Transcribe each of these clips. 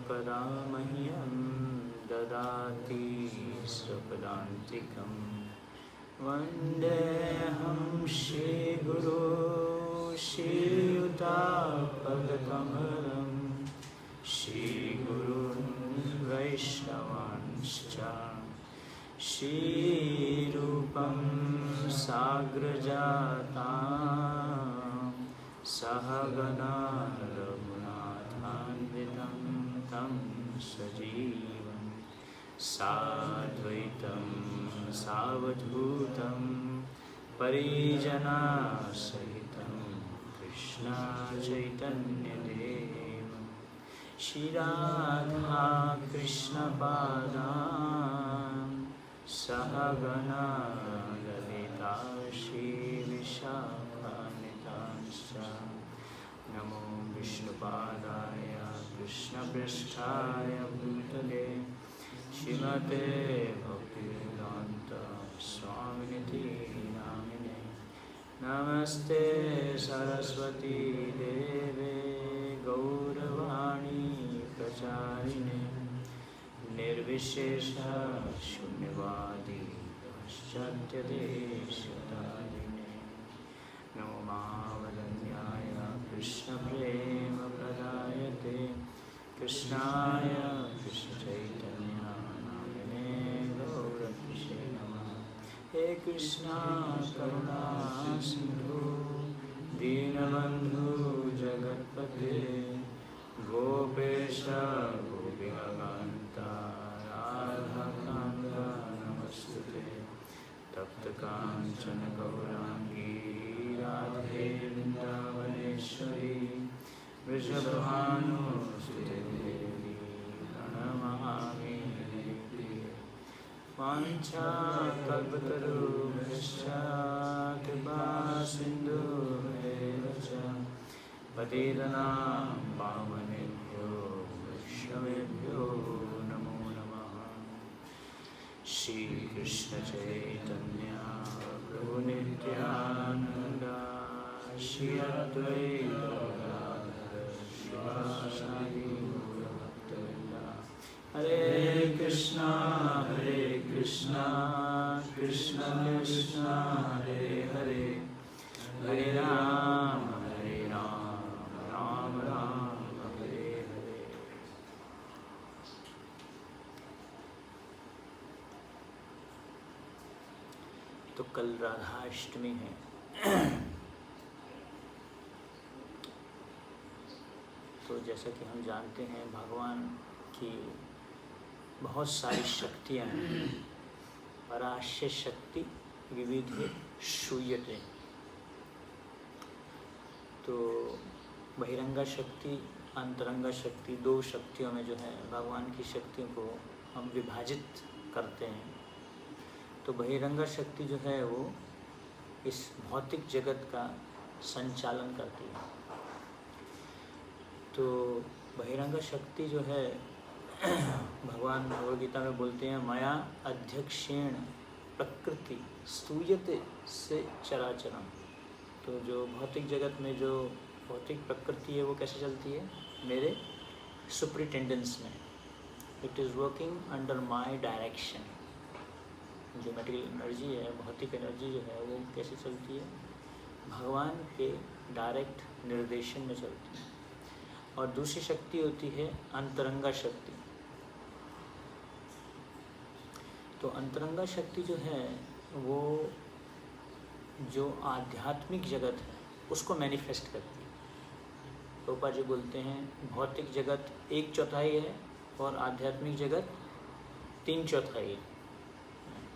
स्वपदा मह्यं ददाति स्वपदान्तिकं। वन्देऽहं श्रीगुरो श्रीयुतापदकमलं श्रीगुरुन् वैष्णवांश्च श्रीरूपं साग्रजातां सहगना रघुनाथान्वितं तं सजीवं साद्वैतं सावधूतं परिजनसहितं कृष्ण चैतन्यदेवं श्रीराधा कृष्णपादां सहगना ललिता श्रीविशाखान्वितांश्च। नमो विष्णुपादाय कृष्णपृष्ठाय भूतले श्रीमते भक्तिवेदान्त स्वामिनिति नामिने। नमस्ते सरस्वती देवे गौरवाणी प्रचारिणे निर्विशेष शून्यवादी पाश्चात्यदेशतारिणे। नमो महावदन्याय कृष्णप्रेमप्रदायते कृष्णाय कृष्णचैतन्य नामिने गौरकृष्णे नमः। हे कृष्णा करुणा सिन्धु दीनबन्धु जगत्पते गोपेश गोपिकान्ता राधाकान्त नमस्तुते। तप्तकाञ्चन गौराङ्गी राधे वृन्दावनेश्वरी वृषभानुसुते देवी प्रणमामि प्रिये। वाञ्छाकल्पतरुभ्यश्च कृपा सिन्धुभ्येव च पतितानां पावनेभ्यो वैष्णवेभ्यो नमो नमः। श्रीकृष्ण चैतन्य प्रभु नित्यानन्द श्री अद्वैत गदाधर श्रीवासादि गौरभक्तवृन्द। हरे कृष्णा कृष्ण कृष्ण हरे हरे हरे राम राम राम हरे हरे। तो कल राधाष्टमी है। तो जैसा कि हम जानते हैं भगवान की बहुत सारी शक्तियाँ हैं। पराश्य शक्ति विविधे श्रूयते। तो बहिरंगा शक्ति अंतरंगा शक्ति, दो शक्तियों में जो है भगवान की शक्तियों को हम विभाजित करते हैं। तो बहिरंगा शक्ति जो है वो इस भौतिक जगत का संचालन करती है। तो बहिरंगा शक्ति जो है भगवान भगवद गीता में बोलते हैं मया अध्यक्षेण प्रकृति स्तूयते से चराचरम। तो जो भौतिक जगत में जो भौतिक प्रकृति है वो कैसे चलती है? मेरे सुपरिटेंडेंस में। It is working under my direction. जो मटेरियल एनर्जी है, भौतिक एनर्जी जो है वो कैसे चलती है? भगवान के डायरेक्ट निर्देशन में चलती है। और दूसरी शक्ति होती है अंतरंगा शक्ति। तो अंतरंगा शक्ति जो है वो जो आध्यात्मिक जगत है उसको मैनिफेस्ट करती है। प्रभुपाद जी बोलते हैं भौतिक जगत 1/4 है और आध्यात्मिक जगत 3/4 है।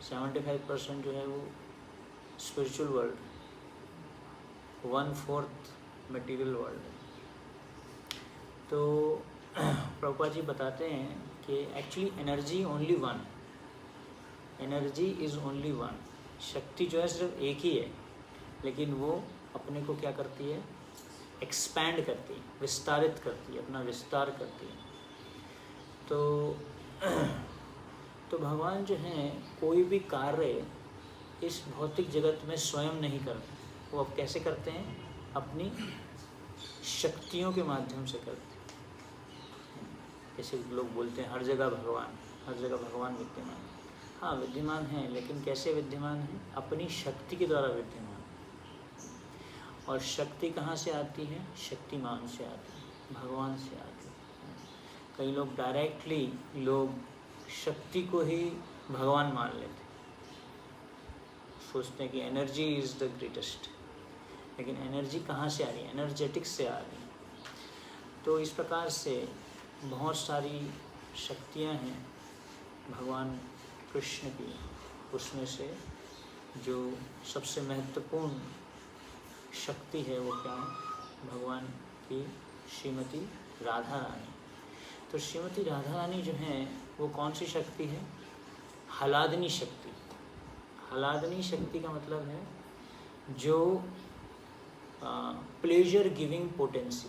75% जो है वो स्पिरिचुअल वर्ल्ड, 1/4 मटेरियल वर्ल्ड। तो प्रभुपाद जी बताते हैं कि actually energy only one, energy is only one. शक्ति जो है सिर्फ एक ही है, लेकिन वो अपने को क्या करती है? एक्सपैंड करती है, विस्तारित करती है, अपना विस्तार करती है। तो भगवान जो हैं कोई भी कार्य इस भौतिक जगत में स्वयं नहीं करते। वो अब कैसे करते हैं? अपनी शक्तियों के माध्यम से करते हैं। जैसे लोग बोलते हैं हर जगह भगवान विद्यमान है। हाँ विद्यमान है, लेकिन कैसे विद्यमान है? अपनी शक्ति के द्वारा विद्यमान। और शक्ति कहाँ से आती है? शक्तिमान से आती है, भगवान से आती है। कई लोग डायरेक्टली शक्ति को ही भगवान मान लेते, सोचते हैं कि एनर्जी इज़ द ग्रेटेस्ट, लेकिन एनर्जी कहाँ से आ रही है? एनर्जेटिक्स से आ रही है। तो इस प्रकार से बहुत सारी शक्तियाँ हैं भगवान कृष्ण की। उसमें से जो सबसे महत्वपूर्ण शक्ति है वो क्या है? भगवान की श्रीमती राधा रानी। तो श्रीमती राधा रानी जो है वो कौन सी शक्ति है? हलादनी शक्ति। हलादनी शक्ति का मतलब है जो प्लेजर गिविंग पोटेंसी,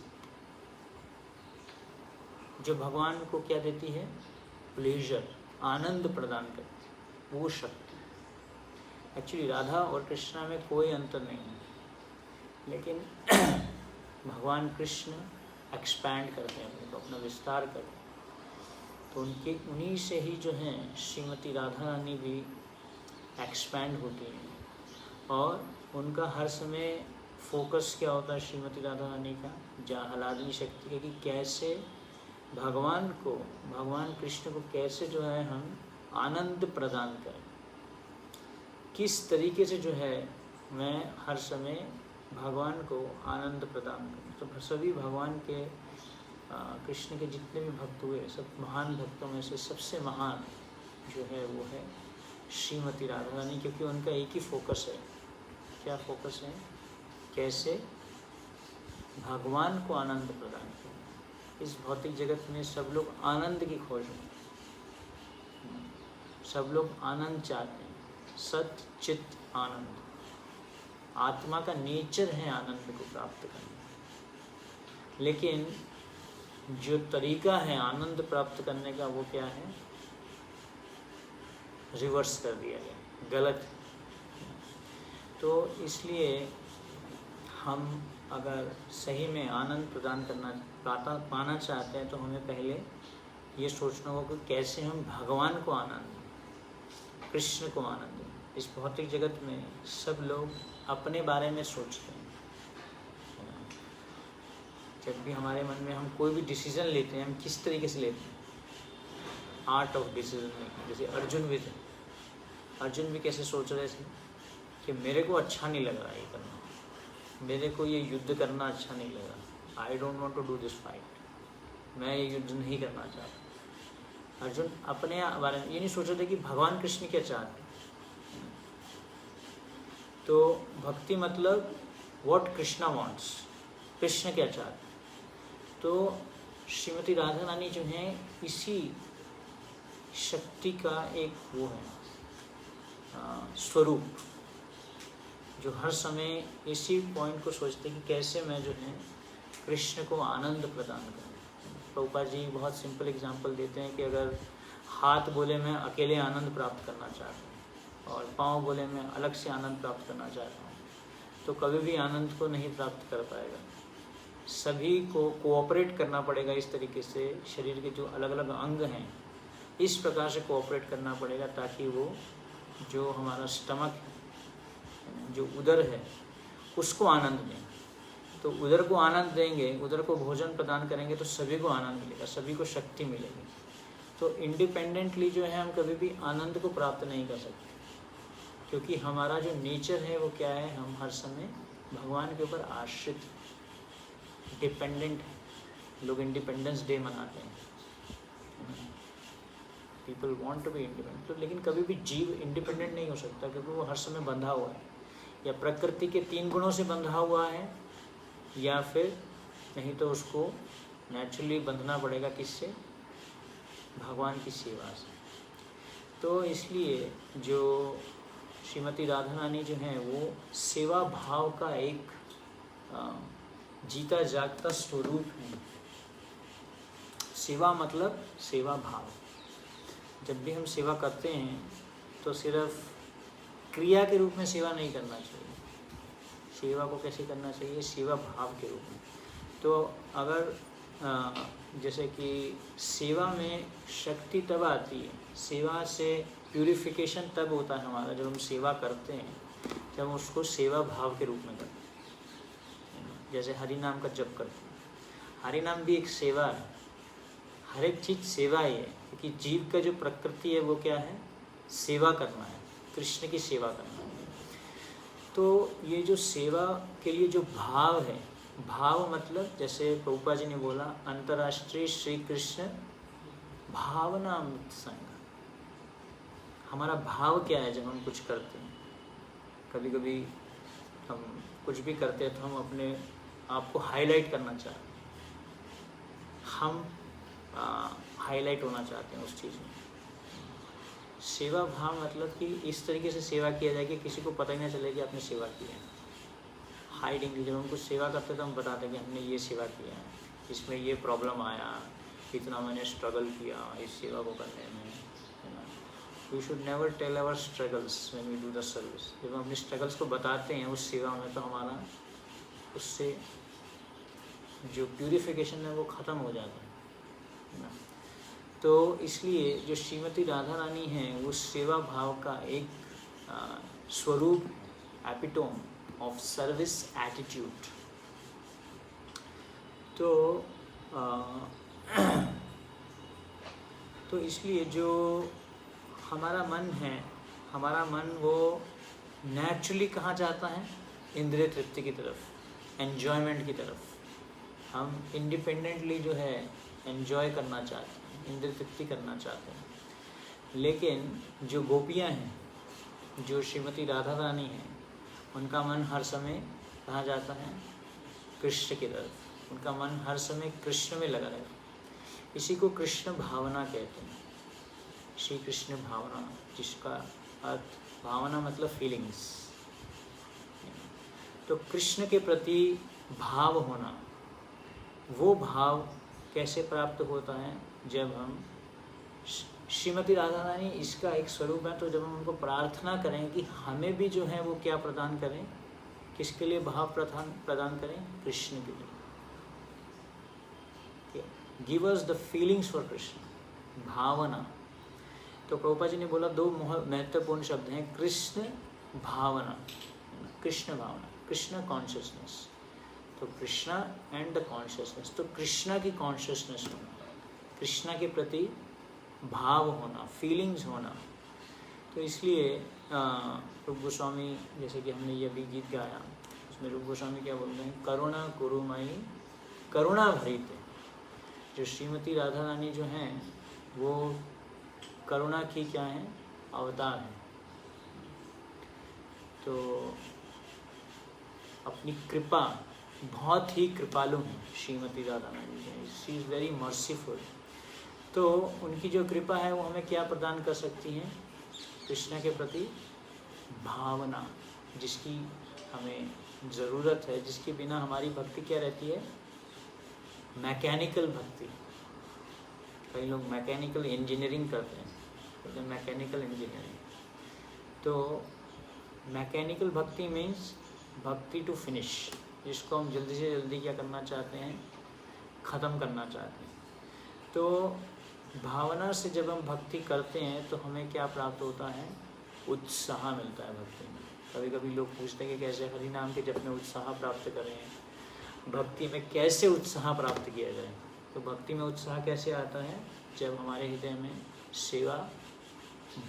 जो भगवान को क्या देती है? प्लेजर, आनंद प्रदान करती है, वो शक्ति। एक्चुअली राधा और कृष्णा में कोई अंतर नहीं है, लेकिन भगवान कृष्ण एक्सपैंड करते हैं अपने को, अपना विस्तार करते हैं। तो उन्हीं से ही जो है श्रीमती राधा रानी भी एक्सपैंड होती हैं। और उनका हर समय फोकस क्या होता है श्रीमती राधा रानी का? हलादनी शक्ति का, कि कैसे भगवान कृष्ण को कैसे जो है हम आनंद प्रदान करें, किस तरीके से जो है मैं हर समय भगवान को आनंद प्रदान करूं। तो सभी भगवान के कृष्ण के जितने भी भक्त हुए, सब महान भक्तों में से सबसे महान जो है वो है श्रीमती राधा रानी, क्योंकि उनका एक ही फोकस है। क्या फोकस है? कैसे भगवान को आनंद प्रदान करें। इस भौतिक जगत में सब लोग आनंद की खोज में, सब लोग आनंद चाहते हैं, सत चित आनंद। आत्मा का नेचर है आनंद को प्राप्त करना, लेकिन जो तरीका है आनंद प्राप्त करने का वो क्या है? रिवर्स कर दिया गया, गलत है। तो इसलिए हम अगर सही में आनंद प्रदान पाना चाहते हैं तो हमें पहले ये सोचना होगा कि कैसे हम भगवान को आनंद, कृष्ण को आनंद दें। इस भौतिक जगत में सब लोग अपने बारे में सोचते हैं। जब भी हमारे मन में हम कोई भी डिसीजन लेते हैं, हम किस तरीके से लेते हैं? Art of decision making. जैसे अर्जुन भी कैसे सोच रहे थे कि मेरे को अच्छा नहीं लग रहा ये करना, मेरे को ये युद्ध करना अच्छा नहीं लग रहा, I don't want to do this fight, मैं ये युद्ध नहीं करना चाहता। अर्जुन अपने बारे में ये नहीं सोच रहे थे कि भगवान कृष्ण क्या चाहते। तो भक्ति मतलब व्हाट कृष्णा वांट्स, कृष्ण क्या चाहते। तो श्रीमती राधा रानी जो है इसी शक्ति का एक वो है स्वरूप, जो हर समय इसी पॉइंट को सोचते हैं कि कैसे मैं जो है कृष्ण को आनंद प्रदान करूं। प्रभुपाद जी बहुत सिंपल एग्जांपल देते हैं कि अगर हाथ बोले मैं अकेले आनंद प्राप्त करना चाहता हूँ और पाँव बोले मैं अलग से आनंद प्राप्त करना चाहता हूँ, तो कभी भी आनंद को नहीं प्राप्त कर पाएगा। सभी को कोऑपरेट करना पड़ेगा। इस तरीके से शरीर के जो अलग अलग अंग हैं इस प्रकार से कोऑपरेट करना पड़ेगा ताकि वो जो हमारा स्टमक है, जो उदर है, उसको आनंद दें। तो उदर को आनंद देंगे, उदर को भोजन प्रदान करेंगे तो सभी को आनंद मिलेगा, सभी को शक्ति मिलेगी। तो इंडिपेंडेंटली जो है हम कभी भी आनंद को प्राप्त नहीं कर सकते, क्योंकि हमारा जो नेचर है वो क्या है, हम हर समय भगवान के ऊपर आश्रित, डिपेंडेंट है। लोग इंडिपेंडेंस डे मनाते हैं, people want to be independent. तो लेकिन कभी भी जीव इंडिपेंडेंट नहीं हो सकता, क्योंकि वो हर समय बंधा हुआ है, या प्रकृति के 3 गुणों से बंधा हुआ है, या फिर नहीं तो उसको नेचुरली बंधना पड़ेगा किससे? भगवान की सेवा से। तो इसलिए जो श्रीमती राधा रानी जो है वो सेवा भाव का एक जीता जागता स्वरूप है। सेवा मतलब सेवा भाव। जब भी हम सेवा करते हैं तो सिर्फ क्रिया के रूप में सेवा नहीं करना चाहिए। सेवा को कैसे करना चाहिए? सेवा भाव के रूप में। तो अगर जैसे कि सेवा में शक्ति तब आती है, सेवा से प्यूरिफिकेशन तब होता है हमारा जब हम सेवा करते हैं, जब हम उसको सेवा भाव के रूप में करते हैं। जैसे हरि नाम का जप करते हैं, हरि नाम भी एक सेवा है, हर एक चीज़ सेवा ही है, क्योंकि जीव का जो प्रकृति है वो क्या है, सेवा करना है, कृष्ण की सेवा करना है। तो ये जो सेवा के लिए जो भाव है, भाव मतलब जैसे प्रभुपाद जी ने बोला, अंतर्राष्ट्रीय श्री कृष्ण भावनामृत संघ। हमारा भाव क्या है जब हम कुछ करते हैं? कभी कभी हम कुछ भी करते हैं तो हम अपने आप को हाईलाइट करना चाहते हैं, हम हाईलाइट होना चाहते हैं उस चीज़ में। सेवा भाव मतलब कि इस तरीके से सेवा किया जाए कि किसी को पता ही ना चले कि आपने सेवा की है। हाइडिंग, जब हम कुछ सेवा करते हैं तो हम बताते हैं कि हमने ये सेवा किया है, इसमें ये प्रॉब्लम आया, इतना मैंने स्ट्रगल किया इस सेवा को करने में, है ना। We should never tell our struggles when we do the service. जब हम अपने स्ट्रगल्स को बताते हैं उस सेवा में, तो हमारा उससे जो प्यूरिफिकेशन है वो ख़त्म हो जाता है ना। तो इसलिए जो श्रीमती राधा रानी हैं वो सेवा भाव का एक स्वरूप, एपिटोम ऑफ सर्विस एटीट्यूड। तो इसलिए जो हमारा मन है, हमारा मन वो नेचुरली कहाँ जाता है, इंद्रिय तृप्ति की तरफ, एन्जॉयमेंट की तरफ। हम इंडिपेंडेंटली जो है एन्जॉय करना चाहते हैं, इंद्रिय तृप्ति करना चाहते हैं। लेकिन जो गोपियाँ हैं, जो श्रीमती राधा रानी हैं, उनका मन हर समय कहाँ जाता है, कृष्ण की तरफ। उनका मन हर समय कृष्ण में लगा रहता है। इसी को कृष्ण भावना कहते हैं, श्री कृष्ण भावना, जिसका अर्थ, भावना मतलब फीलिंग्स। तो कृष्ण के प्रति भाव होना, वो भाव कैसे प्राप्त होता है, जब हम श्रीमती राधा रानी इसका एक स्वरूप है। तो जब हम उनको प्रार्थना करें कि हमें भी जो है वो क्या प्रदान करें, किसके लिए भाव प्रदान करें, कृष्ण के लिए। Give us the feelings for Krishna, भावना। तो प्रभुपाद जी ने बोला दो महत्वपूर्ण शब्द हैं, कृष्ण भावना, कृष्ण भावना, कृष्ण कॉन्शियसनेस। तो कृष्णा एंड द कॉन्शियसनेस, तो कृष्णा की कॉन्शियसनेस होना, कृष्णा के प्रति भाव होना, फीलिंग्स होना। तो इसलिए रूप गोस्वामी, जैसे कि हमने ये अभी गीत गाया, उसमें रूप गोस्वामी क्या बोलते हैं, करुणा कुरुमयी करुणा भरिते। जो श्रीमती राधा रानी जो हैं वो करुणा की क्या है, अवतार है। तो अपनी कृपा, बहुत ही कृपालु हैं श्रीमती राधा रानी जी, शी इज़ वेरी मर्सीफुल। तो उनकी जो कृपा है वो हमें क्या प्रदान कर सकती हैं, कृष्ण के प्रति भावना, जिसकी हमें ज़रूरत है, जिसके बिना हमारी भक्ति क्या रहती है, मैकेनिकल भक्ति। कई लोग मैकेनिकल इंजीनियरिंग करते हैं, कहते हैं मैकेनिकल इंजीनियरिंग। तो मैकेनिकल भक्ति मीन्स भक्ति टू फिनिश, जिसको हम जल्दी से जल्दी क्या करना चाहते हैं, ख़त्म करना चाहते हैं। तो भावना से जब हम भक्ति करते हैं तो हमें क्या प्राप्त होता है, उत्साह मिलता है भक्ति में। कभी कभी लोग पूछते हैं कि कैसे हरि नाम के जप में उत्साह प्राप्त करें, भक्ति में कैसे उत्साह प्राप्त किया जाए। तो भक्ति में उत्साह कैसे आता है, जब हमारे हृदय में सेवा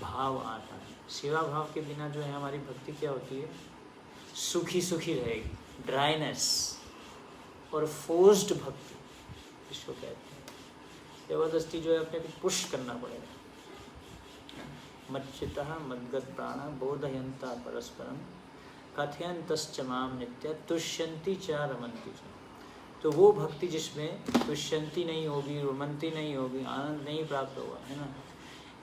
भाव आता है। सेवा भाव के बिना जो है हमारी भक्ति क्या होती है, सूखी सूखी रहेगी, ड्राइनेस और फोर्स्ड भक्ति इसको कहते हैं। जबरदस्ती जो है अपने को पुश करना पड़ेगा। मच्चितः मद्गत प्राण बोधयंता परस्परम कथयंतश्च माम नित्य तुष्यंती च रमन्ति च। तो वो भक्ति जिसमें तुष्यंती नहीं होगी, रमन्ति नहीं होगी, आनंद नहीं प्राप्त होगा, है ना।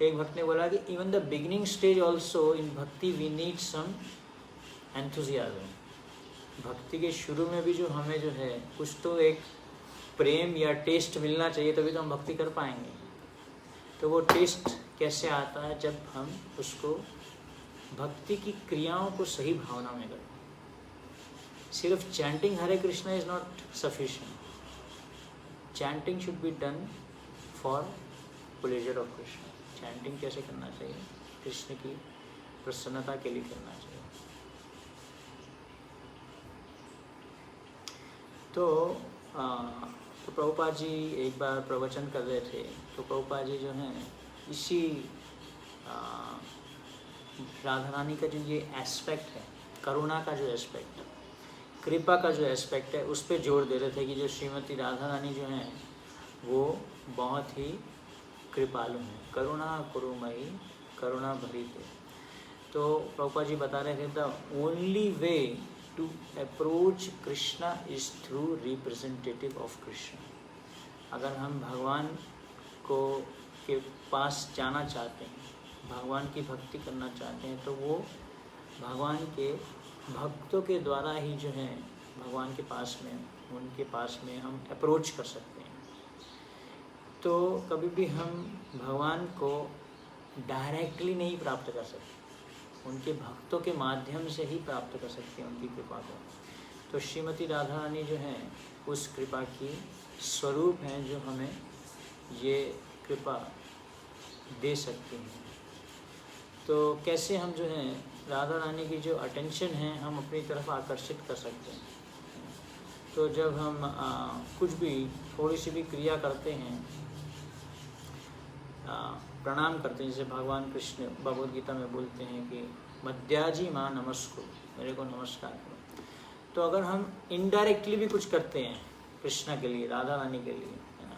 एक भक्त ने बोला कि even the beginning stage also in भक्ति वी नीड सम एंथुजियाज्म। भक्ति के शुरू में भी जो हमें जो है कुछ तो एक प्रेम या टेस्ट मिलना चाहिए, तभी तो हम भक्ति कर पाएंगे। तो वो टेस्ट कैसे आता है, जब हम उसको भक्ति की क्रियाओं को सही भावना में करें। सिर्फ chanting Hare Krishna is not sufficient. Chanting should be done for pleasure of Krishna. Chanting कैसे करना चाहिए? कृष्ण की प्रसन्नता के लिए करना चाहिए। तो प्रभुपाद जी एक बार प्रवचन कर रहे थे, तो प्रभुपाद जी जो हैं इसी राधा रानी का जो ये एस्पेक्ट है, करुणा का जो एस्पेक्ट, कृपा का जो एस्पेक्ट है, उस पर जोर दे रहे थे कि जो श्रीमती राधा रानी जो हैं वो बहुत ही कृपालु हैं, करुणा कुरुमयी करुणा भरी थे। तो प्रभुपाद जी बता रहे थे the only way to approach Krishna is through representative of Krishna. अगर हम भगवान को के पास जाना चाहते हैं, भगवान की भक्ति करना चाहते हैं, तो वो भगवान के भक्तों के द्वारा ही जो है भगवान के पास में, उनके पास में हम अप्रोच कर सकते हैं। तो कभी भी हम भगवान को डायरेक्टली नहीं प्राप्त कर सकते, उनके भक्तों के माध्यम से ही प्राप्त कर सकते हैं उनकी कृपा को। तो श्रीमती राधा रानी जो हैं उस कृपा की स्वरूप हैं जो हमें ये कृपा दे सकती हैं। तो कैसे हम जो हैं राधा रानी की जो अटेंशन है हम अपनी तरफ आकर्षित कर सकते हैं? तो जब हम कुछ भी थोड़ी सी भी क्रिया करते हैं, प्रणाम करते हैं, जैसे भगवान कृष्ण भगवद गीता में बोलते हैं कि मध्याजी माँ नमस्कुरु, मेरे को नमस्कार करो। तो अगर हम इनडायरेक्टली भी कुछ करते हैं कृष्णा के लिए, राधा रानी के लिए, है ना,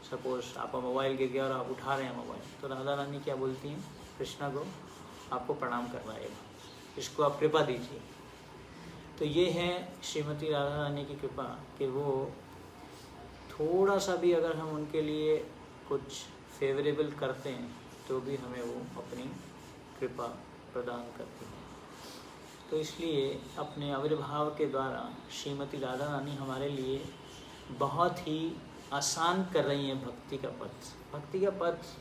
सपोज आपका मोबाइल गिर गया और आप उठा रहे हैं मोबाइल, तो राधा रानी क्या बोलती हैं कृष्णा को? आपको प्रणाम करना है, इसको आप कृपा दीजिए। तो ये है श्रीमती राधा रानी की कृपा कि वो थोड़ा सा भी अगर हम उनके लिए कुछ फेवरेबल करते हैं तो भी हमें वो अपनी कृपा प्रदान करती है। तो इसलिए अपने आविर्भाव के द्वारा श्रीमती राधा रानी हमारे लिए बहुत ही आसान कर रही हैं भक्ति का पथ। भक्ति का पथ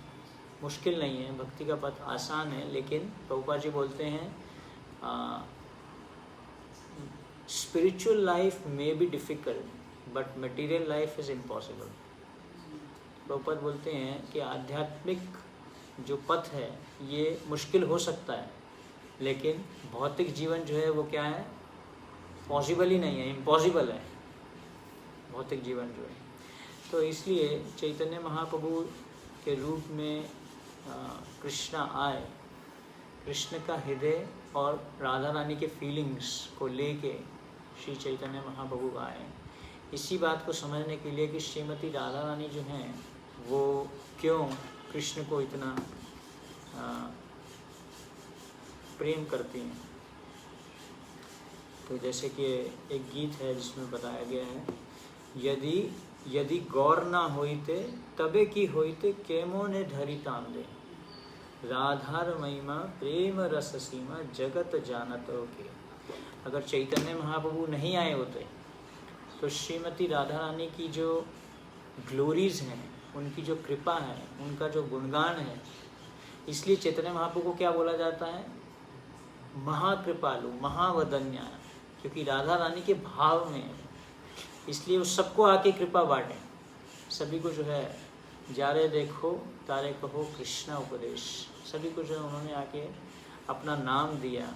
मुश्किल नहीं है, भक्ति का पथ आसान है, लेकिन प्रभुपाद जी बोलते हैं spiritual life may be difficult but material life is impossible. Prabhupada बोलते हैं कि आध्यात्मिक जो पथ है ये मुश्किल हो सकता है, लेकिन भौतिक जीवन जो है वो क्या है, पॉसिबल ही नहीं है, इम्पॉसिबल है भौतिक जीवन जो है। तो इसलिए चैतन्य महाप्रभु के रूप में कृष्णा आए, कृष्ण का हृदय और राधा रानी के फीलिंग्स को लेके श्री चैतन्य महाप्रभु आए। इसी बात को समझने के लिए कि श्रीमती राधा रानी जो हैं वो क्यों कृष्ण को इतना प्रेम करती हैं। तो जैसे कि एक गीत है जिसमें बताया गया है, यदि यदि गौर ना होइते तबे की होइते केमो ने धरी तांदे, राधार महिमा प्रेम रस सीमा जगत जानत के। अगर चैतन्य महाप्रभु नहीं आए होते तो श्रीमती राधा रानी की जो ग्लोरीज हैं, उनकी जो कृपा है, उनका जो गुणगान है, इसलिए चैतन्य महाप्रभु को क्या बोला जाता है, महाकृपालु महावदन्या, क्योंकि राधा रानी के भाव में है। इसलिए वो सबको आके कृपा बांटे, सभी को जो है जारे देखो तारे कहो कृष्णा उपदेश, सभी को जो है उन्होंने आके अपना नाम दिया।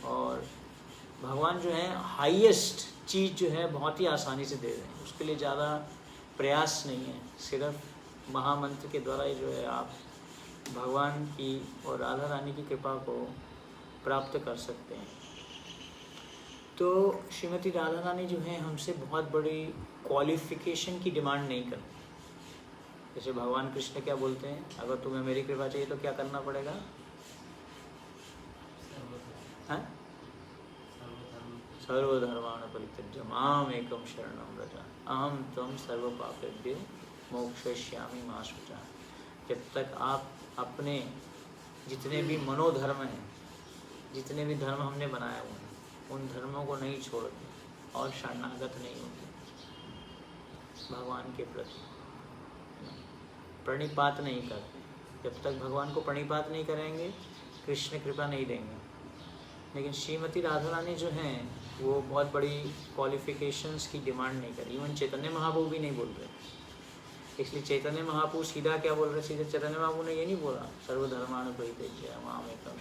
और भगवान जो है हाईएस्ट चीज़ जो है बहुत ही आसानी से दे रहे हैं, उसके लिए ज़्यादा प्रयास नहीं है, सिर्फ महामंत्र के द्वारा ही जो है आप भगवान की और राधा रानी की कृपा को प्राप्त कर सकते हैं। तो श्रीमती राधा रानी जो है हमसे बहुत बड़ी क्वालिफिकेशन की डिमांड नहीं करती। जैसे भगवान कृष्ण क्या बोलते हैं, अगर तुम्हें मेरी कृपा चाहिए तो क्या करना पड़ेगा, सर्वधर्मान् परित्यज्य माम एकम शरणं व्रज अहम त्वं सर्व पापेभ्यो मोक्षयिष्यामि मा शुचा। जब तक आप अपने जितने भी मनोधर्म हैं, जितने भी धर्म हमने बनाए हुए हैं, उन धर्मों को नहीं छोड़ते और शरणागत नहीं होते, भगवान के प्रति प्रणिपात नहीं करते, जब तक भगवान को प्रणिपात नहीं करेंगे कृष्ण कृपा नहीं देंगे। लेकिन श्रीमती राधा रानी जो हैं वो बहुत बड़ी क्वालिफिकेशंस की डिमांड नहीं करी। इवन चैतन्य महाप्रभु भी नहीं बोल रहे। इसलिए चैतन्य महाप्रभु सीधा क्या बोल रहे, सीधे चैतन्य महाप्रभु ने ये नहीं बोला सर्वधर्माण परित्यज्य मामेकम।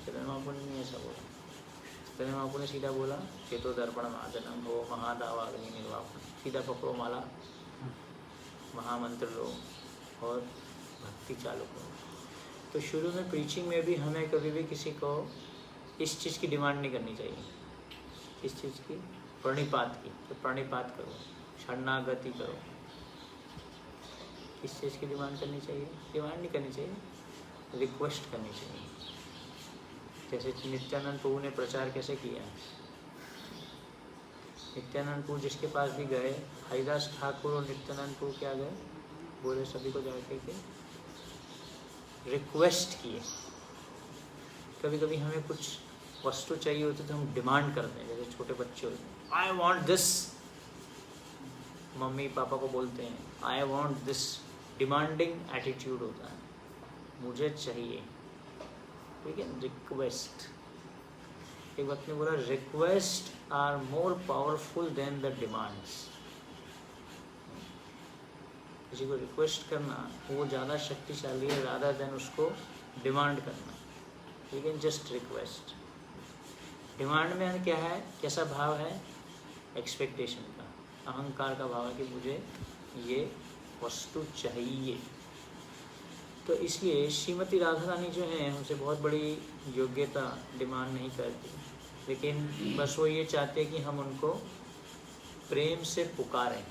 चैतन्य महाप्रभु ने नहीं ऐसा बोला। चैतन्य महाप्रभु ने सीधा बोला चेतो दर्पण महाजनम हो महादावाग्नि निर्वापन। सीधा पकड़ो माला, महामंत्र लो और भक्ति चालू करो। तो शुरू में प्रीचिंग में भी हमें कभी भी किसी को इस चीज़ की डिमांड नहीं करनी चाहिए। इस चीज़ की प्रणिपात की, तो प्रणिपात करो, शरणागति करो। इस चीज़ की डिमांड करनी चाहिए, डिमांड नहीं करनी चाहिए, रिक्वेस्ट करनी चाहिए। जैसे नित्यानंद प्रभु ने प्रचार कैसे किया। नित्यानंद प्रभु जिसके पास भी गए, हरिदास ठाकुर और नित्यानंद प्रभु क्या गए, बोले सभी को जाके के रिक्वेस्ट किए। कभी कभी हमें कुछ वस्तु चाहिए होती तो हम डिमांड करते हैं, जैसे छोटे बच्चे होते हैं, I want this. Mummy papa को बोलते हैं I want this. Demanding attitude होता है, मुझे चाहिए, ठीक है। रिक्वेस्ट, एक वक्त ने बोला request are more powerful than the demands. किसी को रिक्वेस्ट करना वो ज़्यादा शक्तिशाली है रादर देन उसको डिमांड करना। ठीक है, जस्ट रिक्वेस्ट। डिमांड में क्या है, कैसा भाव है, एक्सपेक्टेशन का, अहंकार का भाव है कि मुझे ये वस्तु चाहिए। तो इसलिए श्रीमती राधा रानी जो है हमसे बहुत बड़ी योग्यता डिमांड नहीं करती, लेकिन बस वो ये चाहते कि हम उनको प्रेम से पुकारें,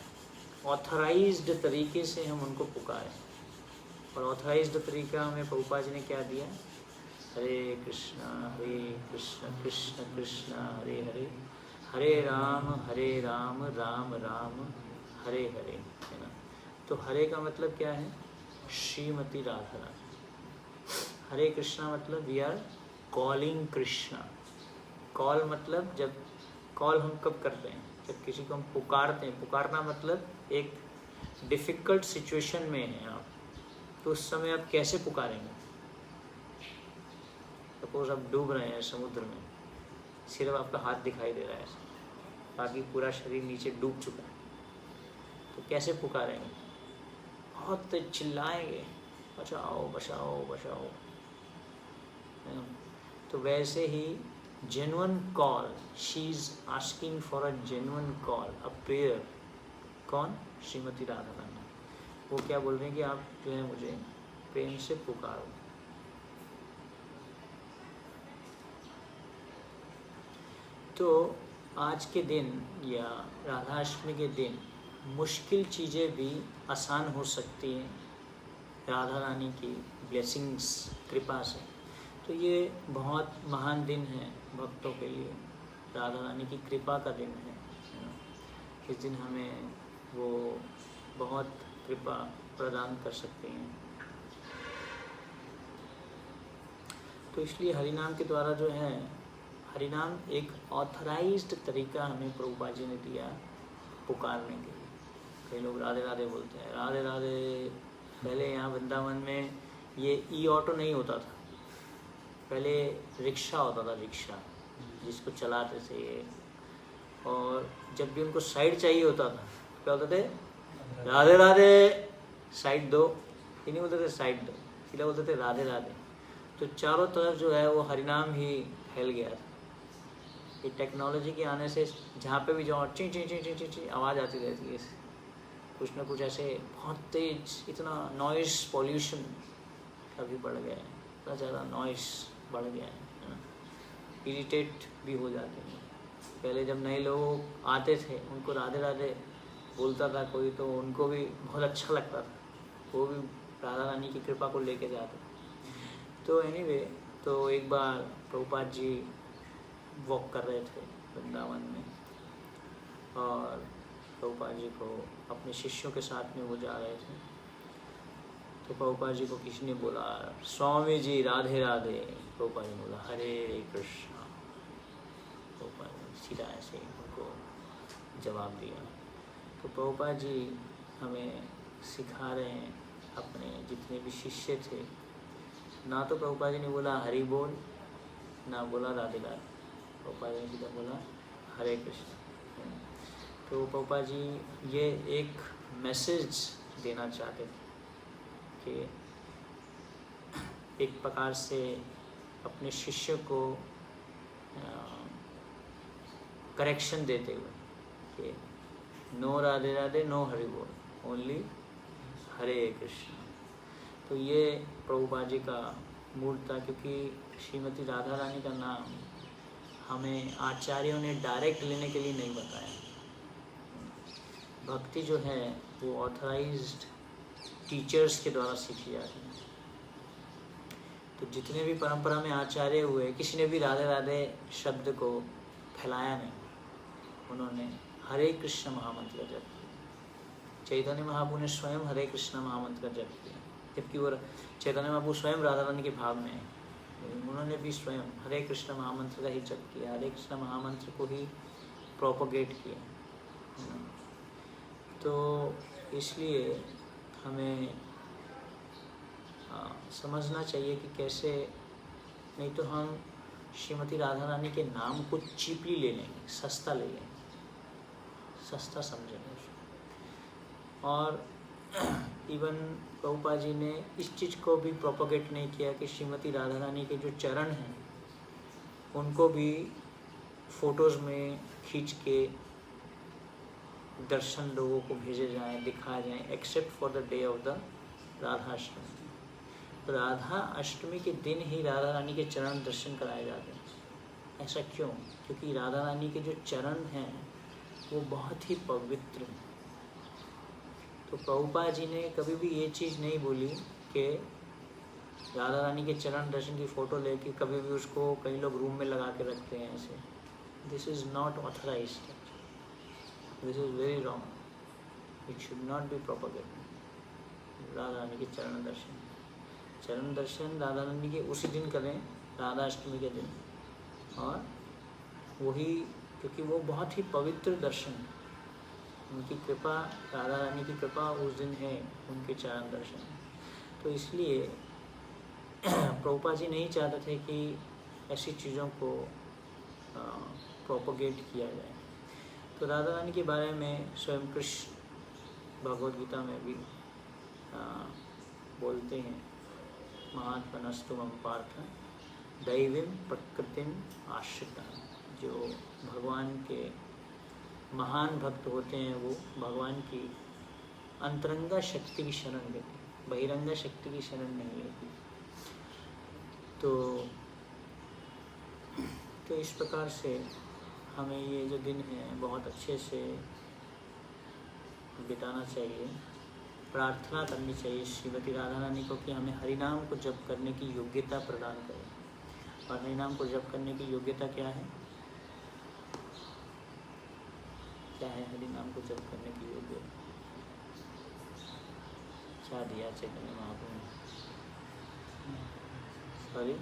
ऑथराइज्ड तरीके से हम उनको पुकारें। और ऑथराइज्ड तरीका हमें प्रभुपाद जी ने क्या दिया, हरे कृष्ण कृष्ण कृष्ण हरे हरे, हरे राम राम राम हरे हरे, है ना। तो हरे का मतलब क्या है, श्रीमती राधा रानी। हरे कृष्णा मतलब we are calling Krishna. Call मतलब जब कॉल हम कब करते हैं, जब किसी को हम पुकारते हैं। पुकारना मतलब एक डिफ़िकल्ट सिचुएशन में हैं आप, तो उस समय आप कैसे पुकारेंगे। सपोज आप डूब रहे हैं समुद्र में, सिर्फ आपका हाथ दिखाई दे रहा है, बाकी पूरा शरीर नीचे डूब चुका है, तो कैसे पुकारेंगे, बहुत चिल्लाएंगे बचाओ बचाओ बचाओ, है ना। तो वैसे ही genuine call, she is asking for a genuine call, a prayer. कौन, श्रीमती राधा रानी। वो क्या बोल रहे हैं कि आप जो है मुझे प्रेम से पुकारो। तो आज के दिन या राधाष्टमी के दिन मुश्किल चीज़ें भी आसान हो सकती हैं राधा रानी की ब्लेसिंग्स, कृपा से। तो ये बहुत महान दिन है भक्तों के लिए, राधा रानी की कृपा का दिन है ना। इस दिन हमें वो बहुत कृपा प्रदान कर सकते हैं। तो इसलिए हरिनाम के द्वारा जो है, हरिनाम एक ऑथराइज्ड तरीका हमें प्रभुपाद जी ने दिया पुकारने के लिए। कई लोग राधे राधे बोलते हैं, राधे राधे। पहले यहाँ वृंदावन में ये ई ऑटो नहीं होता था, पहले रिक्शा होता था, रिक्शा जिसको चलाते थे ये। और जब भी उनको साइड चाहिए होता था तो क्या होते थे, राधे राधे साइड दो, ये नहीं बोलते थे साइड दो, सीधा बोलते थे राधे राधे। तो चारों तरफ जो है वो हरिनाम ही फैल गया था। ये टेक्नोलॉजी के आने से जहाँ पे भी जाओ ची ची ची ची ची ची आवाज़ आती रहती है, कुछ ना कुछ ऐसे बहुत तेज, इतना नॉइस पॉल्यूशन अभी बढ़ गया है, इतना ज़्यादा नॉइस बढ़ गया है ना, इरिटेट भी हो जाते हैं। पहले जब नए लोग आते थे उनको राधे राधे बोलता था कोई, तो उनको भी बहुत अच्छा लगता था, वो भी राधा रानी की कृपा को लेके जाते। तो एनीवे, तो एक बार प्रभुपाद जी वॉक कर रहे थे वृंदावन में, और प्रभुपाद जी को अपने शिष्यों के साथ में वो जा रहे थे। तो प्रभुपाद जी को किसी ने बोला, स्वामी जी राधे राधे। प्रभुपाद जी ने बोला हरे कृष्णा। प्रभुपाद जी सीधा ऐसे उनको जवाब दिया। तो प्रभुपाद जी हमें सिखा रहे हैं, अपने जितने भी शिष्य थे, ना तो प्रभुपाद जी ने बोला हरि बोल, ना बोला राधे राधे। प्रभुपाद जी ने सीधा बोला हरे कृष्ण। तो पापा जी ये एक मैसेज देना चाहते थे कि एक प्रकार से अपने शिष्य को करेक्शन देते हुए कि नो राधे राधे, नो हरि बोल, ओनली हरे कृष्ण। तो ये प्रभुपाद जी का मूल था, क्योंकि श्रीमती राधा रानी का नाम हमें आचार्यों ने डायरेक्ट लेने के लिए नहीं बताया। भक्ति जो है वो ऑथराइज्ड टीचर्स के द्वारा सीखी जाती है। तो जितने भी परंपरा में आचार्य हुए, किसी ने भी राधे राधे शब्द को फैलाया नहीं, उन्होंने हरे कृष्ण महामंत्र का जप किया। चैतन्य महाप्रभु ने स्वयं हरे कृष्ण महामंत्र का जप किया, जबकि वो चैतन्य महाप्रभु स्वयं राधा रानी के भाव में है, उन्होंने भी स्वयं हरे कृष्ण महामंत्र का ही जप किया, हरे कृष्ण महामंत्र को ही प्रोपोगेट किया। तो इसलिए हमें समझना चाहिए कि कैसे, नहीं तो हम श्रीमती राधा रानी के नाम को चीपली ले लेंगे, सस्ता ले लेंगे, सस्ता समझेंगे उसको। और इवन प्रभुपाद जी ने इस चीज़ को भी प्रोपोगेट नहीं किया कि श्रीमती राधा रानी के जो चरण हैं उनको भी फोटोज़ में खींच के दर्शन लोगों को भेजे जाएं, दिखाए जाएं, except for the day of the Radha Ashtami. तो राधा अष्टमी के दिन ही राधा रानी के चरण दर्शन कराए जाते हैं। ऐसा क्यों? क्योंकि राधा रानी के जो चरण हैं वो बहुत ही पवित्र हैं। तो प्रभुपाद जी ने कभी भी ये चीज़ नहीं बोली कि राधा रानी के चरण दर्शन की फ़ोटो लेके कभी भी उसको कई लोग रूम में लगा के रखते हैं ऐसे। This is not authorized, this is very wrong, it should not be propagated. Radha Rani के चरण दर्शन राधा रानी के उसी दिन करें, राधा अष्टमी के दिन, और वही, क्योंकि वो बहुत ही पवित्र दर्शन है। उनकी कृपा, राधा रानी की कृपा उस दिन है, उनके चरण दर्शन। तो इसलिए प्रभुपाद जी नहीं चाहते थे कि ऐसी चीज़ों को प्रोपोगेट किया जाए। तो राधा रानी के बारे में स्वयं कृष्ण भगवद गीता में भी बोलते हैं, महात्मनस्तु मम पार्थ दैवीं प्रकृतिम आश्रिता। जो भगवान के महान भक्त होते हैं वो भगवान की अंतरंगा शक्ति की शरण लेते, बहिरंगा शक्ति की शरण नहीं लेती। तो इस प्रकार से हमें ये जो दिन है बहुत अच्छे से बिताना चाहिए। प्रार्थना करनी चाहिए श्रीमती राधा रानी को कि हमें हरिनाम को जप करने की योग्यता प्रदान करें। और हरिनाम को जप करने की योग्यता क्या है? क्या है हरिनाम को जप करने की योग्यता? क्या दिया चैतन्य महाप्रभु ने? सॉरी,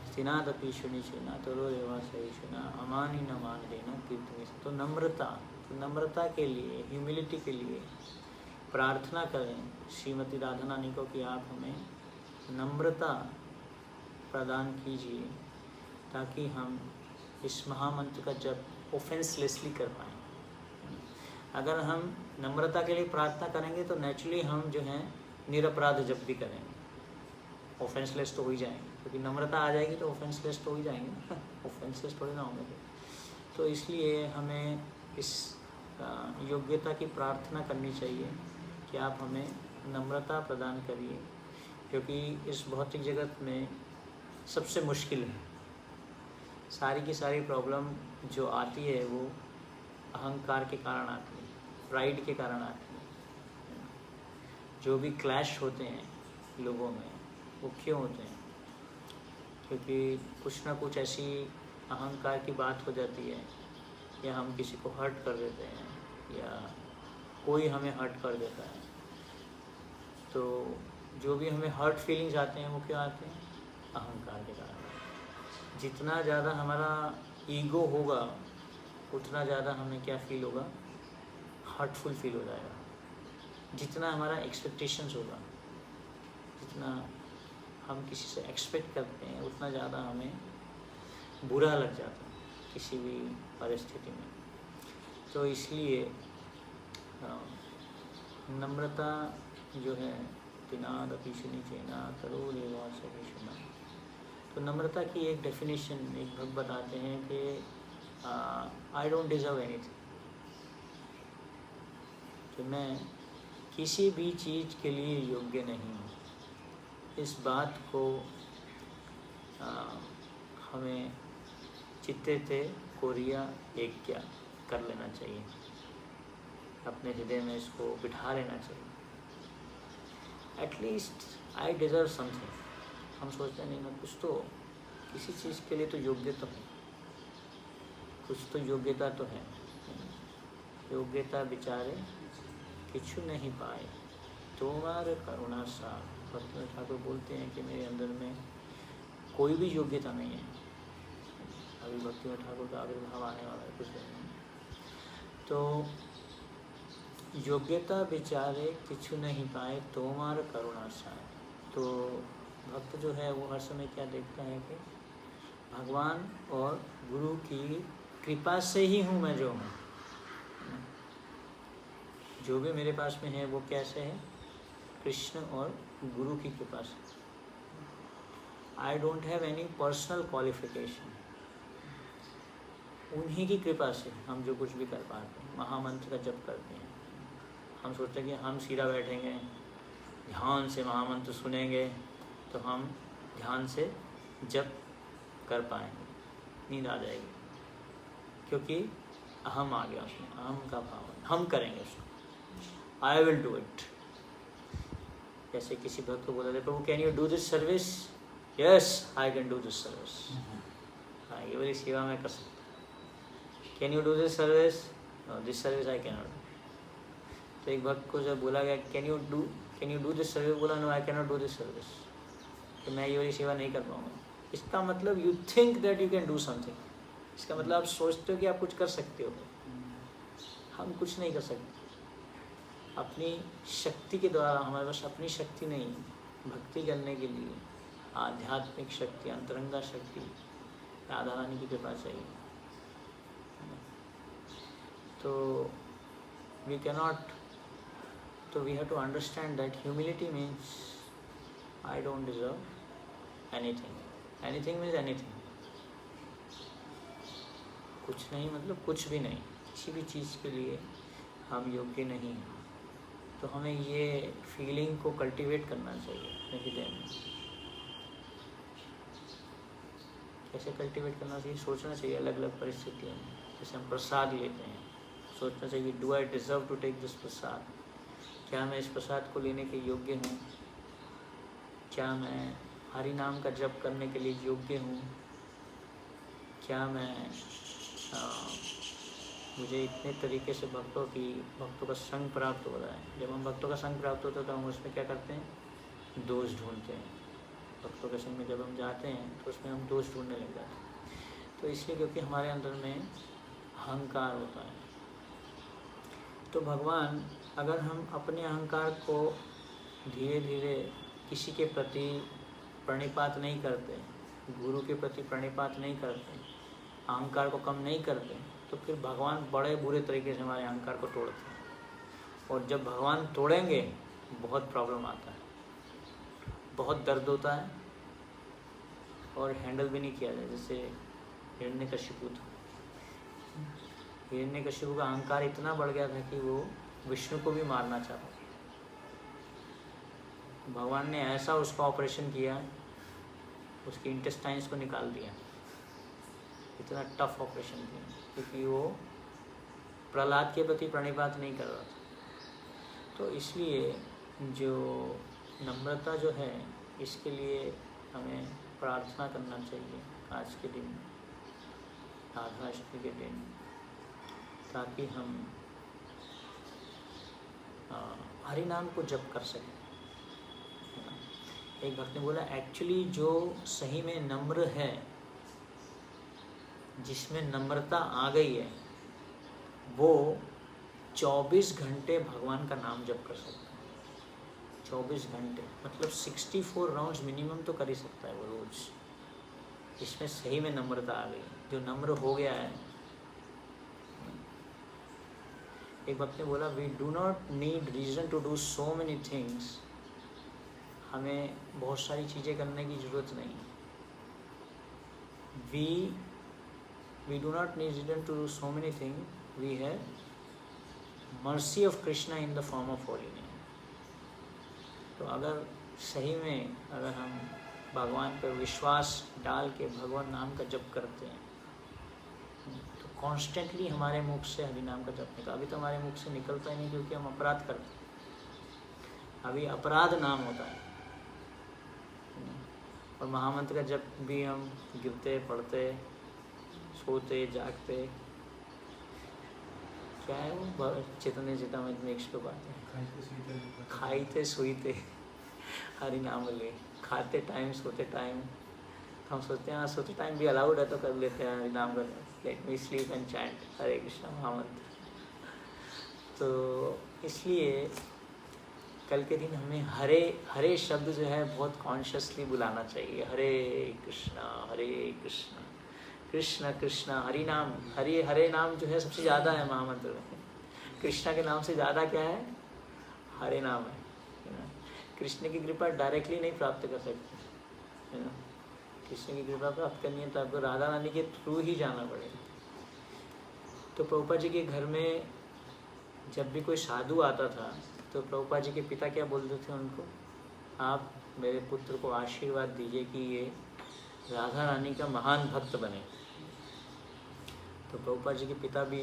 स्थिनादपि शुनिचुना तरो रेवा सहिष्णुना अमानी न मान देना कीर्तनी। तो नम्रता के लिए, ह्यूमिलिटी के लिए प्रार्थना करें श्रीमती राधा रानी को कि आप हमें नम्रता प्रदान कीजिए, ताकि हम इस महामंत्र का जप ऑफेंसलेसली कर पाएँ। अगर हम नम्रता के लिए प्रार्थना करेंगे तो नेचुरली हम जो हैं निरपराध जप भी करेंगे, ऑफेंसलेस तो हो ही जाएंगे, क्योंकि नम्रता आ जाएगी तो ऑफेंसलेस तो हो ही जाएंगे, ऑफेंसलेस थोड़ी ना होंगे। तो इसलिए हमें इस योग्यता की प्रार्थना करनी चाहिए कि आप हमें नम्रता प्रदान करिए, क्योंकि इस भौतिक जगत में सबसे मुश्किल है, सारी की सारी प्रॉब्लम जो आती है वो अहंकार के कारण आती है, प्राइड के कारण आती है। जो भी क्लैश होते हैं लोगों में वो क्यों होते हैं? क्योंकि कुछ ना कुछ ऐसी अहंकार की बात हो जाती है, या हम किसी को हर्ट कर देते हैं, या कोई हमें हर्ट कर देता है। तो जो भी हमें हर्ट फीलिंग्स आते हैं वो क्यों आते हैं? अहंकार के कारण। जितना ज़्यादा हमारा ईगो होगा उतना ज़्यादा हमें क्या फील होगा? हर्टफुल फील हो जाएगा। जितना हमारा एक्सपेक्टेशंस होगा, जितना हम किसी से एक्सपेक्ट करते हैं, उतना ज़्यादा हमें बुरा लग जाता है। किसी भी परिस्थिति में। तो इसलिए नम्रता जो है तिनादपि शनिचेना तरोरेवा सहिष्णुना। तो नम्रता की एक डेफिनेशन एक भक्त बताते हैं कि आई डोंट डिजर्व एनीथिंग, कि मैं किसी भी चीज़ के लिए योग्य नहीं हूँ। इस बात को हमें चित्ते थे कोरिया एक क्या कर लेना चाहिए, अपने हृदय में इसको बिठा लेना चाहिए। At least I deserve something. हम सोचते हैं नहीं मैं कुछ तो किसी चीज़ के लिए तो योग्य तो है, कुछ तो योग्यता तो है। योग्यता बिचारे किछु नहीं पाए तुम्हारे करुणा सार। भक्ति ठाकुर बोलते हैं कि मेरे अंदर में कोई भी योग्यता नहीं है। अभी भक्ति ठाकुर का आविर्भाव आने वाला है कुछ दिन में। तो योग्यता बेचारे किछु नहीं पाए तुम्हारे करुणा सार। तो भक्त जो है वो हर समय क्या देखता है कि भगवान और गुरु की कृपा से ही हूँ मैं जो हूँ। जो भी मेरे पास में है वो कैसे है? कृष्ण और गुरु की कृपा से। I don't have any personal qualification. उन्हीं की कृपा से हम जो कुछ भी कर पाते हैं। महामंत्र का जप करते हैं, हम सोचते हैं कि हम सीधा बैठेंगे, ध्यान से महामंत्र सुनेंगे तो हम ध्यान से जप कर पाएंगे, नींद आ जाएगी, क्योंकि अहम आ गया उसमें, अहम का भाव है, हम करेंगे उसको, आई विल डू इट। जैसे किसी भक्त को बोला जाए प्रभु can you do this service? Yes I can do this service. हाँ, ये वाली सेवा मैं कर सकता हूँ। Can you do this service? This service I can not do. तो एक भक्त को जब बोला गया can you do this service, बोला no I can not do this service, तो मैं ये वाली सेवा नहीं कर पाऊँगा। इसका मतलब you think that you can do something. इसका मतलब आप सोचते हो कि आप कुछ कर सकते हो। हम कुछ नहीं कर सकते अपनी शक्ति के द्वारा। हमारे पास अपनी शक्ति नहीं, भक्ति करने के लिए आध्यात्मिक शक्ति, अंतरंगा शक्ति, राधा रानी की कृपा चाहिए। तो वी कैनॉट, तो we have to understand that humility means I don't deserve anything. Anything means anything, कुछ नहीं मतलब कुछ भी नहीं, किसी भी चीज़ के लिए हम योग्य नहीं हैं। तो हमें ये फीलिंग को कल्टीवेट करना चाहिए अपने हृदय में। कैसे कल्टीवेट करना चाहिए? सोचना चाहिए अलग अलग परिस्थितियों में। जैसे हम प्रसाद लेते हैं, सोचना चाहिए do I deserve to take this prasad? क्या मैं इस प्रसाद को लेने के योग्य हूँ? क्या मैं हरि नाम का जप करने के लिए योग्य हूँ? क्या मैं मुझे इतने तरीके से भक्तों का संग प्राप्त हो रहा है। जब हम भक्तों का संग प्राप्त होता है तो हम उसमें क्या करते हैं? दोष ढूंढते हैं। भक्तों के संग में जब हम जाते हैं तो उसमें हम दोष ढूंढने लग जाते हैं। तो इसलिए क्योंकि हमारे अंदर में अहंकार होता है। तो भगवान, अगर हम अपने अहंकार को धीरे धीरे किसी के प्रति प्रणिपात नहीं करते, गुरु के प्रति प्रणिपात नहीं करते, अहंकार को कम नहीं करते, तो फिर भगवान बड़े बुरे तरीके से हमारे अहंकार को तोड़ते हैं। और जब भगवान तोड़ेंगे बहुत प्रॉब्लम आता है, बहुत दर्द होता है और हैंडल भी नहीं किया जाए। जैसे हिरण्यकशिपु था, हिरण्यकशिपु का अहंकार इतना बढ़ गया था कि वो विष्णु को भी मारना चाहता था। भगवान ने ऐसा उसका ऑपरेशन किया, उसके इंटेस्टाइन्स को निकाल दिया। इतना टफ ऑपरेशन किया क्योंकि वो प्रहलाद के प्रति प्रणिपात नहीं कर रहा था। तो इसलिए जो नम्रता जो है, इसके लिए हमें प्रार्थना करना चाहिए आज के दिन, राधाष्टमी के दिन, ताकि हम हरि नाम को जप कर सकें। एक भक्त ने बोला एक्चुअली जो सही में नम्र है, जिसमें नम्रता आ गई है, वो 24 घंटे भगवान का नाम जप कर सकता है। 24 घंटे मतलब 64 राउंड्स मिनिमम तो कर ही सकता है वो रोज। इसमें सही में नम्रता आ गई। जो नम्र हो गया है, एक वक्त ने बोला, we do not need reason to do so many things. हमें बहुत सारी चीज़ें करने की ज़रूरत नहीं। We do not need reason to do so many thing, we have mercy of Krishna in the form of holy name. तो अगर सही में अगर हम भगवान पर विश्वास डाल के भगवान नाम का जप करते हैं तो कॉन्स्टेंटली हमारे मुख से हरि नाम का जप निकलता। अभी तो हमारे मुख से निकलता ही नहीं क्योंकि हम अपराध करते हैं। अभी अपराध नाम होता है। और महामंत्र का जप भी हम गिरते पढ़ते सोते जागते, क्या है वो चेतने चितामृत में 105 है, खाइते सोईते हरि नाम ले, खाते टाइम सोते टाइम। हम सोचते हैं सोते टाइम भी अलाउड है तो कर लेते हैं हरि नाम का, let me sleep and chant Hare Krishna mahamantra. तो इसलिए कल के दिन हमें हरे हरे शब्द जो है बहुत कॉन्शियसली बुलाना चाहिए। हरे कृष्णा कृष्ण कृष्ण हरि नाम। हरे नाम जो है सबसे ज़्यादा है महामंत्र में। कृष्णा के नाम से ज़्यादा क्या है? हरे नाम है ना। कृष्ण की कृपा डायरेक्टली नहीं प्राप्त कर सकते, है ना। कृष्ण की कृपा प्राप्त करनी है तो आपको राधा रानी के थ्रू ही जाना पड़ेगा। तो प्रभुपाद जी के घर में जब भी कोई साधु आता था तो प्रभुपाद जी के पिता क्या बोलते थे उनको, आप मेरे पुत्र को आशीर्वाद दीजिए कि ये राधा रानी का महान भक्त बने। तो प्रभुपाद जी के पिता भी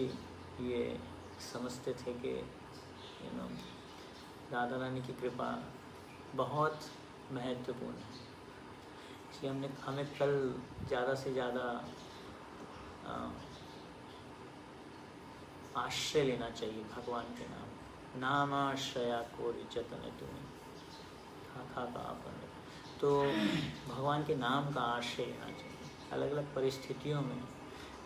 ये समझते थे कि राधा रानी की कृपा बहुत महत्वपूर्ण है। इसलिए हमें कल ज़्यादा से ज़्यादा आश्रय लेना चाहिए भगवान के नाम। नामाश्रया कोरि जतन तुम्हें खा अपन। तो भगवान के नाम का आश्रय लेना चाहिए। अलग अलग परिस्थितियों में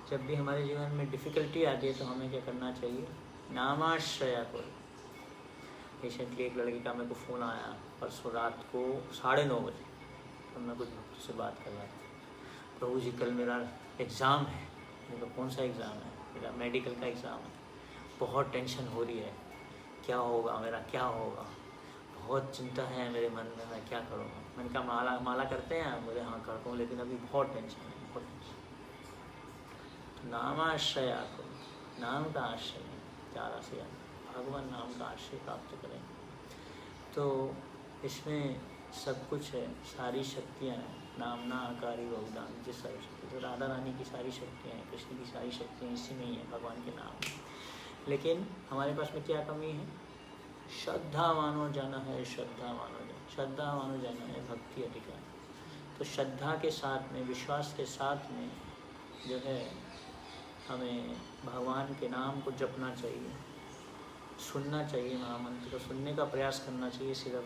जब भी हमारे जीवन में डिफ़िकल्टी आती है तो हमें क्या करना चाहिए? नामाश्रया कोरि। रिसेंटली एक लड़की का मेरे को फ़ोन आया परसों रात को 9:30 बजे, तो मैं कुछ भक्त से बात कर रहा था। प्रभु जी कल मेरा एग्ज़ाम है। मैंने कहा कौन सा एग्ज़ाम है? मेरा मेडिकल का एग्ज़ाम है। बहुत टेंशन हो रही है, क्या होगा मेरा, क्या होगा, बहुत चिंता है मेरे मन में, मैं क्या करूँगा। मैंने कहा माला करते हैं? बोले हाँ करता हूँ, लेकिन अभी बहुत टेंशन है, बहुत टेंशन। तो नामाश्रया को, नाम का आश्रय ज़्यादा से ज़्यादा भगवान नाम का आश्रय प्राप्त करें। तो इसमें सब कुछ है, सारी शक्तियाँ हैं। नामना आकारी बहुदान जिस सारी शक्ति, तो राधा रानी की सारी शक्तियाँ हैं, कृष्ण की सारी शक्तियाँ इसी में ही है, भगवान के नाम में। लेकिन हमारे पास में क्या कमी है? श्रद्धा मानो जाना है, श्रद्धा मानो जाना, श्रद्धा मानो जाना है भक्ति अधिकार। तो श्रद्धा के साथ में, विश्वास के साथ में जो है हमें भगवान के नाम को जपना चाहिए, सुनना चाहिए। महामंत्र को सुनने का प्रयास करना चाहिए, सिर्फ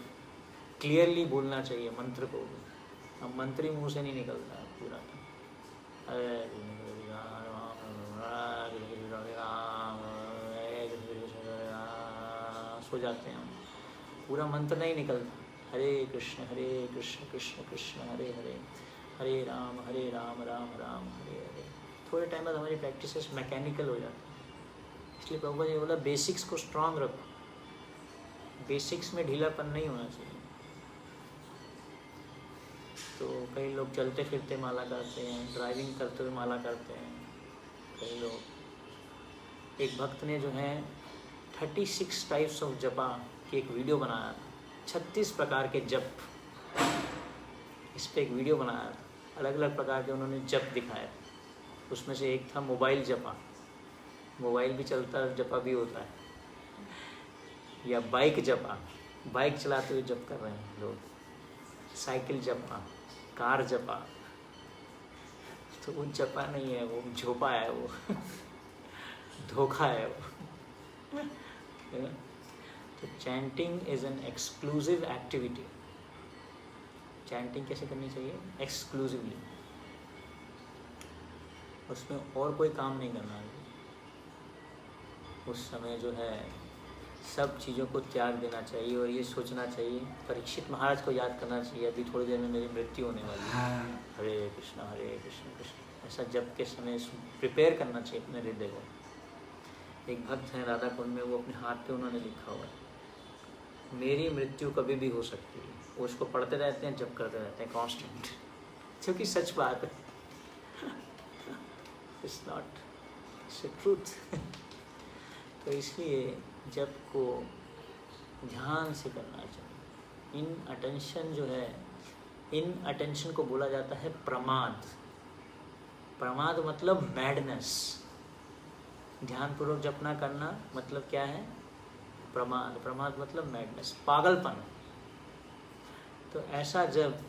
क्लियरली बोलना चाहिए मंत्र को। अब मंत्र ही मुँह से नहीं निकलता पूरा। सो जाते हैं हम, पूरा मंत्र नहीं निकलता। हरे कृष्ण कृष्ण कृष्ण हरे हरे, हरे राम राम राम हरे हरे। थोड़े टाइम बाद हमारी प्रैक्टिसेस मैकेनिकल हो जाती है। इसलिए प्रभुपाद जी ने बोला बेसिक्स को स्ट्रांग रखो, बेसिक्स में ढीलापन नहीं होना चाहिए। तो कई लोग चलते फिरते माला करते हैं, ड्राइविंग करते हुए माला करते हैं कई लोग। एक भक्त ने जो है 36 टाइप्स ऑफ जपा की एक वीडियो बनाया था, 36 प्रकार के जप, इस पर एक वीडियो बनाया था। अलग अलग प्रकार के उन्होंने जप दिखाए थे। उसमें से एक था मोबाइल जपा, मोबाइल भी चलता है जपा भी होता है, या बाइक जपा, बाइक चलाते हुए जप कर रहे हैं लोग, साइकिल जपा, कार जपा। तो वो जपा नहीं है, वो झोपा है, वो धोखा है वो। तो chanting is an exclusive activity. Chanting कैसे करनी चाहिए? एक्सक्लूसिवली, उसमें और कोई काम नहीं करना है। उस समय जो है सब चीज़ों को त्याग देना चाहिए और ये सोचना चाहिए, परीक्षित महाराज को याद करना चाहिए, अभी थोड़ी देर में मेरी मृत्यु होने वाली है। हरे कृष्ण कृष्ण ऐसा जप के समय प्रिपेयर करना चाहिए अपने हृदय को। एक भक्त हैं राधा कुंड में, वो अपने हाथ पे उन्होंने लिखा हुआ है मेरी मृत्यु कभी भी हो सकती है। वो उसको पढ़ते रहते हैं, जप करते रहते हैं कांस्टेंट, जो कि सच बात है। It's not, it's a truth. तो इसलिए जप को ध्यान से करना चाहिए। इन अटेंशन जो है, इन अटेंशन को बोला जाता है प्रमाद। प्रमाद मतलब मैडनेस। ध्यानपूर्वक जप ना करना मतलब क्या है? प्रमाद। प्रमाद मतलब मैडनेस, पागलपन। तो ऐसा जब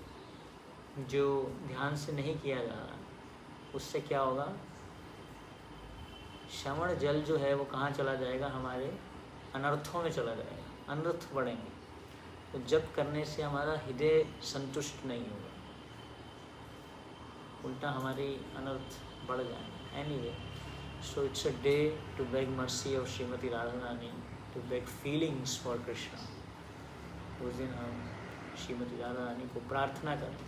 जो ध्यान से नहीं किया जा रहा, उससे क्या होगा? श्रवण जल जो है वो कहाँ चला जाएगा? हमारे अनर्थों में चला जाएगा, अनर्थ बढ़ेंगे। तो जप करने से हमारा हृदय संतुष्ट नहीं होगा, उल्टा हमारी अनर्थ बढ़ जाएंगे। Anyway, so it's a day to beg mercy of Shrimati Radha Rani, to beg feelings for Krishna. उस दिन हम श्रीमती राधा रानी को प्रार्थना करें।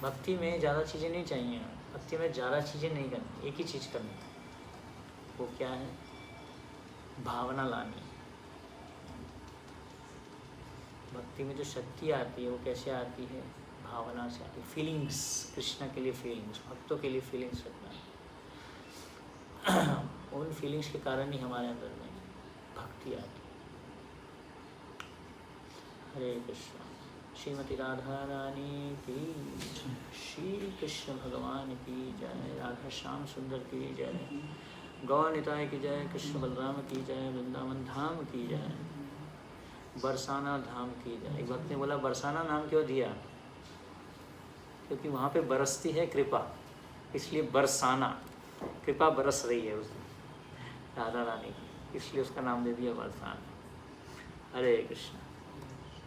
भक्ति में ज़्यादा चीज़ें नहीं चाहिए, भक्ति में ज़्यादा चीज़ें नहीं करनी, एक ही चीज़ करनी। वो क्या है? भावना लानी। भक्ति में जो शक्ति आती है वो कैसे आती है? भावना से आती है। फीलिंग्स, कृष्णा के लिए फीलिंग्स, भक्तों के लिए फीलिंग्स रखना है। उन फीलिंग्स के कारण ही हमारे अंदर में भक्ति आती है। हरे कृष्ण। श्रीमती राधा रानी की, श्री कृष्ण भगवान की जय, राधा श्याम सुंदर की जय, गौर निताय की जय, कृष्ण बलराम की जय, वृंदावन धाम की जय, बरसाना धाम की जय। एक भक्त ने बोला बरसाना नाम क्यों दिया? क्योंकि वहाँ पे बरसती है कृपा, इसलिए बरसाना, कृपा बरस रही है उस दिन राधा रानी की, इसलिए उसका नाम दे दिया बरसाना। हरे कृष्ण।